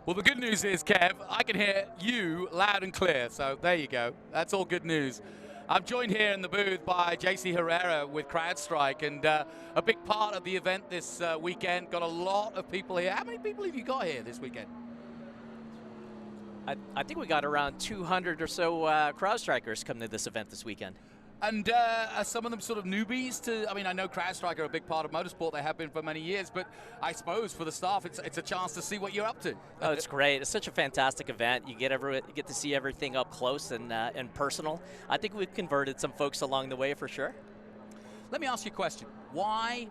Well, the good news is, Kev, I can hear you loud and clear. So there you go. That's all good news. I'm joined here in the booth by JC Herrera with CrowdStrike, and a big part of the event this weekend. Got a lot of people here. How many people have you got here this weekend? I think we got around 200 or so CrowdStrikers coming to this event this weekend. And are some of them sort of newbies to, I mean, I know CrowdStrike are a big part of motorsport. They have been for many years, but I suppose for the staff, it's a chance to see what you're up to. Oh, it's great. It's such a fantastic event. You get to see everything up close and personal. I think we've converted some folks along the way for sure. Let me ask you a question. Why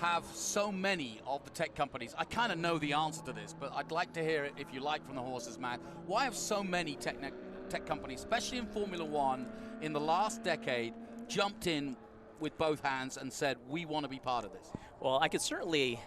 have so many of the tech companies, I kind of know the answer to this, but I'd like to hear it, if you like, from the horse's mouth. Why have so many tech companies, especially in Formula One, in the last decade, jumped in with both hands and said, we want to be part of this? Well, I could certainly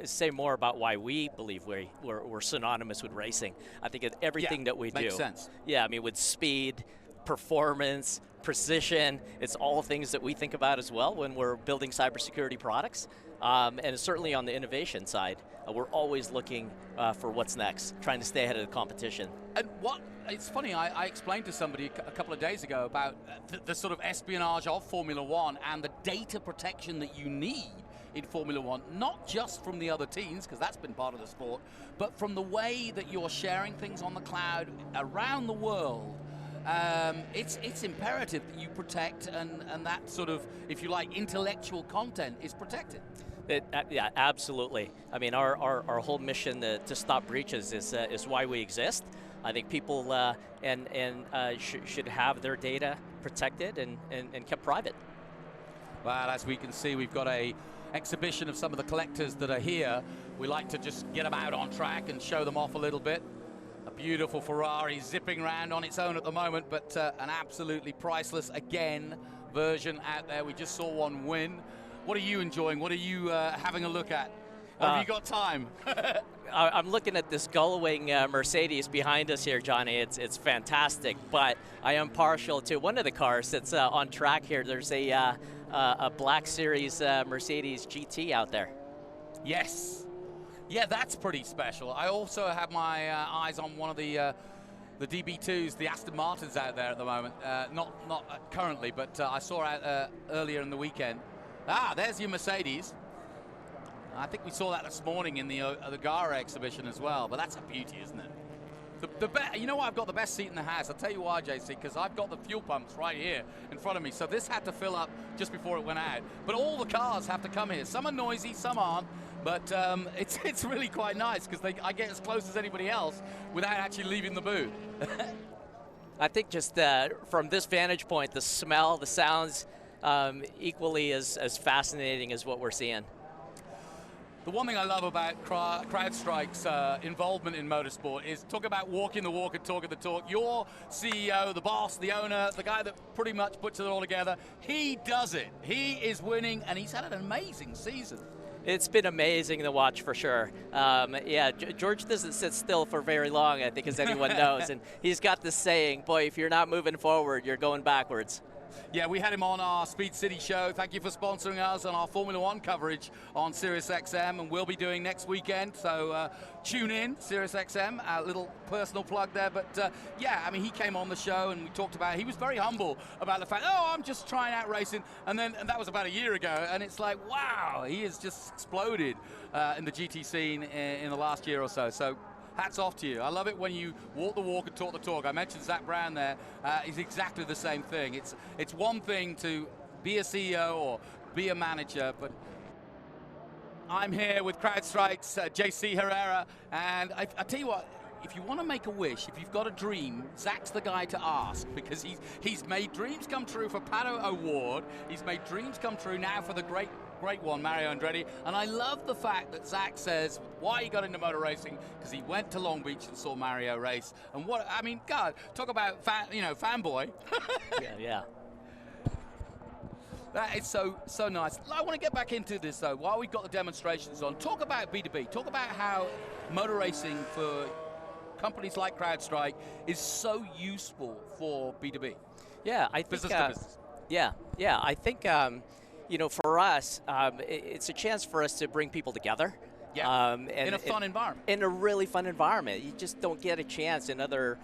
say more about why we believe we're synonymous with racing. I think everything that we do. Makes sense. Yeah, I mean, with speed, performance, precision, it's all things that we think about as well when we're building cybersecurity products. And certainly on the innovation side, we're always looking for what's next, trying to stay ahead of the competition. And it's funny, I explained to somebody a couple of days ago about the sort of espionage of Formula One and the data protection that you need in Formula One, not just from the other teams, because that's been part of the sport, but from the way that you're sharing things on the cloud around the world. It's imperative that you protect and that sort of, if you like, intellectual content is protected. Yeah, absolutely. I mean, our whole mission to stop breaches is why we exist. I think people should have their data protected and kept private. Well, as we can see, we've got a exhibition of some of the collectors that are here. We like to just get them out on track and show them off a little bit. A beautiful Ferrari zipping around on its own at the moment, but an absolutely priceless, again, version out there. We just saw one win. What are you enjoying? What are you having a look at? Have you got time? I'm looking at this gull-wing Mercedes behind us here, Johnny. It's fantastic, but I am partial to one of the cars that's on track here. There's a Black Series Mercedes GT out there. Yes. Yeah, that's pretty special. I also have my eyes on one of the DB2s, the Aston Martins out there at the moment. Not currently, but I saw out earlier in the weekend. Ah, there's your Mercedes. I think we saw that this morning in the Gara exhibition as well, but that's a beauty, isn't it? You know what? I've got the best seat in the house. I'll tell you why, JC, because I've got the fuel pumps right here in front of me. So this had to fill up just before it went out. But all the cars have to come here. Some are noisy, some aren't. But it's really quite nice because I get as close as anybody else without actually leaving the booth. I think just from this vantage point, the smell, the sounds, equally as fascinating as what we're seeing. The one thing I love about CrowdStrike's involvement in motorsport is talk about walking the walk and talking the talk. Your CEO, the boss, the owner, the guy that pretty much puts it all together, he does it. He is winning, and he's had an amazing season. It's been amazing to watch for sure. Yeah, George doesn't sit still for very long, I think, as anyone knows. And he's got this saying, boy, if you're not moving forward, you're going backwards. Yeah, we had him on our Speed City show. Thank you for sponsoring us on our Formula One coverage on SiriusXM, and we'll be doing next weekend. So tune in, SiriusXM, a little personal plug there. But yeah, I mean, he came on the show and we talked about, he was very humble about the fact, oh, I'm just trying out racing. And that was about a year ago. And it's like, wow, he has just exploded in the GT scene in the last year or so. So hats off to you. I love it when you walk the walk and talk the talk. I mentioned Zach Brown there. He's exactly the same thing. It's one thing to be a CEO or be a manager, but I'm here with CrowdStrike's JC Herrera, and I tell you what, if you want to make a wish, if you've got a dream, Zach's the guy to ask, because he's made dreams come true for Pato Award. He's made dreams come true now for the great one, Mario Andretti. And I love the fact that Zach says why he got into motor racing, because he went to Long Beach and saw Mario race. And what, I mean, God, talk about fanboy. Yeah. That is so nice. I want to get back into this though, while we've got the demonstrations on. Talk about B2B. Talk about how motor racing for companies like CrowdStrike is so useful for B2B. Yeah, I think business to business. Yeah. I think for us, it's a chance for us to bring people together Yeah. In a fun environment. In a really fun environment. You just don't get a chance in other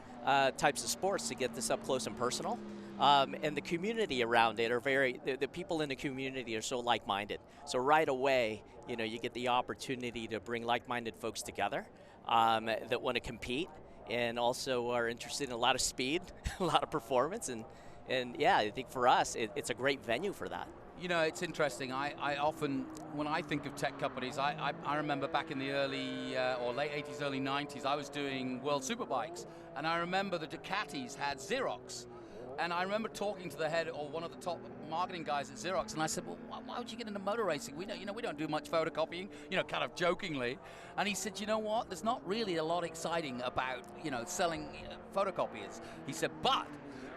types of sports to get this up close and personal. And the community around it are the people in the community are so like-minded. So right away, you know, you get the opportunity to bring like-minded folks together that want to compete and also are interested in a lot of speed, a lot of performance, and yeah, I think for us, it's a great venue for that. You know, it's interesting. I often, when I think of tech companies, I remember back in the early or late 80s, early 90s, I was doing World Superbikes, and I remember the Ducatis had Xerox. And I remember talking to the head or one of the top marketing guys at Xerox, and I said, well, why would you get into motor racing? We don't do much photocopying, you know, kind of jokingly. And he said, you know what? There's not really a lot exciting about, you know, selling photocopiers. He said, but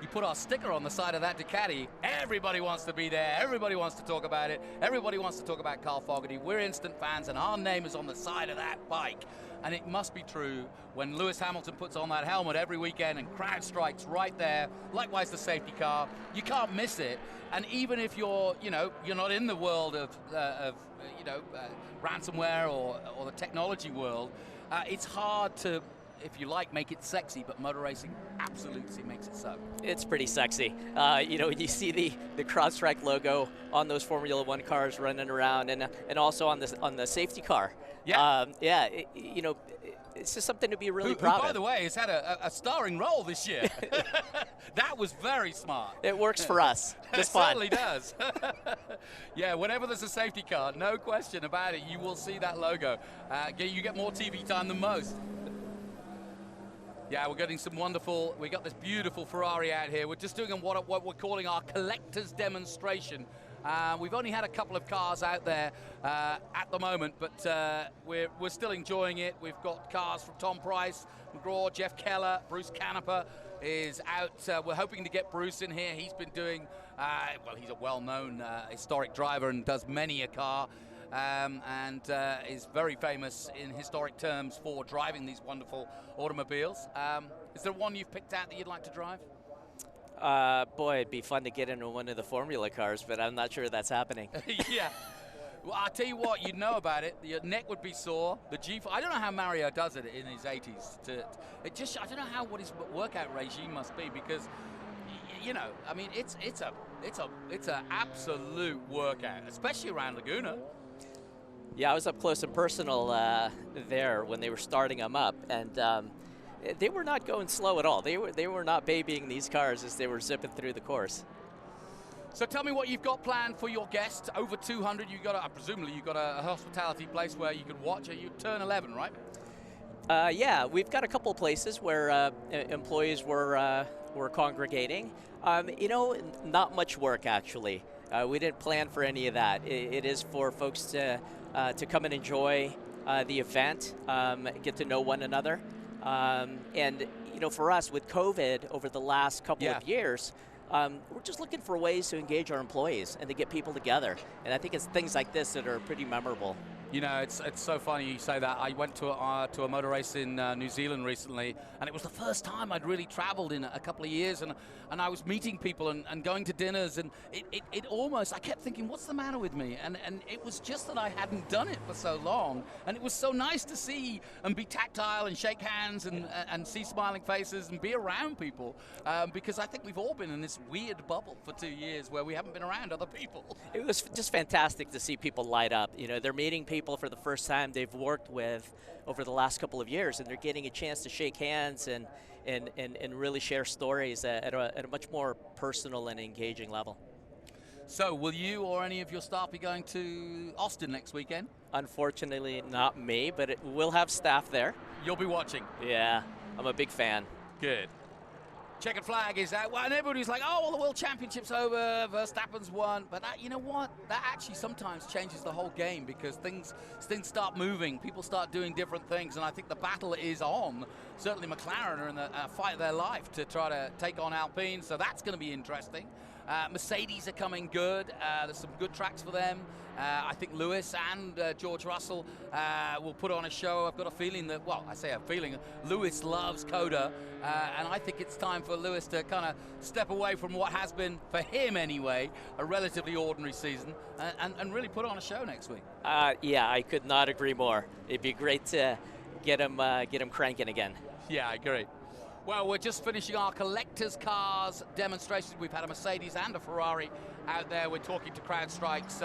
you put our sticker on the side of that Ducati, everybody wants to be there, everybody wants to talk about it, everybody wants to talk about Carl Fogarty. We're instant fans, and our name is on the side of that bike. And it must be true when Lewis Hamilton puts on that helmet every weekend and crowd strikes right there. Likewise, the safety car. You can't miss it. And even if you're not in the world of ransomware or the technology world, it's hard to, if you like, make it sexy, but motor racing absolutely makes it so. It's pretty sexy. You know, when you see the CrowdStrike logo on those Formula One cars running around, and also on the safety car. Yeah. You know, it's just something to be really proud of. By the way, has had a starring role this year. That was very smart. It works for us. Just fun. It certainly does. Yeah, whenever there's a safety car, no question about it, you will see that logo. You get more TV time than most. Yeah, we're getting we got this beautiful Ferrari out here. We're just doing what we're calling our collector's demonstration. We've only had a couple of cars out there at the moment, but we're still enjoying it. We've got cars from Tom Price, McGraw, Jeff Keller, Bruce Canepa is out. We're hoping to get Bruce in here. He's been doing, he's a well-known historic driver and does many a car. And is very famous in historic terms for driving these wonderful automobiles. Is there one you've picked out that you'd like to drive? Boy, it'd be fun to get into one of the Formula cars, but I'm not sure that's happening. Yeah. Well, I'll tell you what, you'd know about it. Your neck would be sore. The G4, I don't know how Mario does it in his 80s. I don't know what his workout regime must be, because, you know, I mean, it's an absolute workout, especially around Laguna. Yeah, I was up close and personal there when they were starting them up, and they were not going slow at all. They were not babying these cars as they were zipping through the course. So tell me what you've got planned for your guests. Over 200. Presumably you've got a hospitality place where you could watch. You turn 11, right? Yeah, we've got a couple places where employees were congregating. You know, not much work actually. We didn't plan for any of that. It is for folks to come and enjoy the event, get to know one another. And, you know, for us with COVID over the last couple of years, we're just looking for ways to engage our employees and to get people together. And I think it's things like this that are pretty memorable. You know, it's so funny you say that. I went to a motor race in New Zealand recently, and it was the first time I'd really traveled in a couple of years, and I was meeting people and going to dinners, and it almost, I kept thinking, what's the matter with me? And it was just that I hadn't done it for so long, and it was so nice to see and be tactile and shake hands and see smiling faces and be around people, because I think we've all been in this weird bubble for 2 years where we haven't been around other people. It was just fantastic to see people light up. You know, they're meeting people for the first time they've worked with over the last couple of years, and they're getting a chance to shake hands and really share stories at a much more personal and engaging level. So will you or any of your staff be going to Austin next weekend? Unfortunately not me, but we'll have staff there. You'll be watching? Yeah, I'm a big fan. Good. Checkered flag is out. Well, and everybody's like, oh, well, the World Championship's over, Verstappen's won. But that, you know what? That actually sometimes changes the whole game, because things start moving. People start doing different things, and I think the battle is on. Certainly McLaren are in the fight of their life to try to take on Alpine, so that's going to be interesting. Mercedes are coming good. There's some good tracks for them. I think Lewis and George Russell will put on a show. I've got a feeling that, well, I say a feeling, Lewis loves Coda, and I think it's time for Lewis to kind of step away from what has been, for him anyway, a relatively ordinary season, and really put on a show next week. Yeah, I could not agree more. It'd be great to get him cranking again. Yeah, I agree. Well, we're just finishing our collectors' cars demonstrations. We've had a Mercedes and a Ferrari out there. We're talking to CrowdStrike's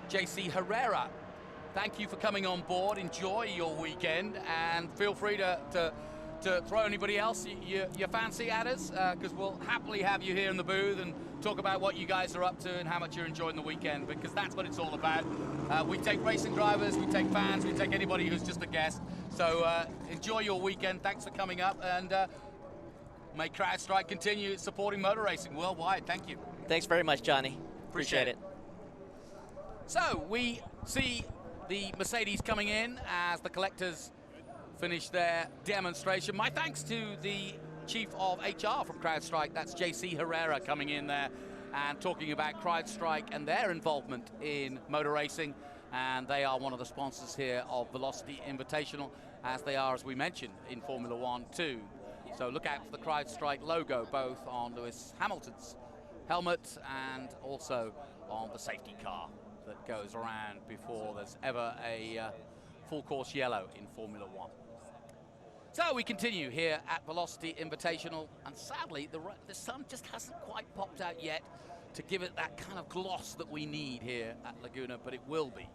JC Herrera. Thank you for coming on board. Enjoy your weekend, and feel free to throw anybody else you fancy at us, because we'll happily have you here in the booth and talk about what you guys are up to and how much you're enjoying the weekend, because that's what it's all about. We take racing drivers, we take fans, we take anybody who's just a guest. So enjoy your weekend. Thanks for coming up, and may CrowdStrike continue supporting motor racing worldwide. Thank you. Thanks very much, Johnny. Appreciate it. So we see the Mercedes coming in as the collectors finish their demonstration. My thanks to the Chief of HR from CrowdStrike, that's JC Herrera, coming in there and talking about CrowdStrike and their involvement in motor racing. And they are one of the sponsors here of Velocity Invitational, as they are, as we mentioned, in Formula One too. So look out for the CrowdStrike logo, both on Lewis Hamilton's helmet and also on the safety car that goes around before there's ever a full course yellow in Formula One. So we continue here at Velocity Invitational, and sadly the sun just hasn't quite popped out yet to give it that kind of gloss that we need here at Laguna, but it will be.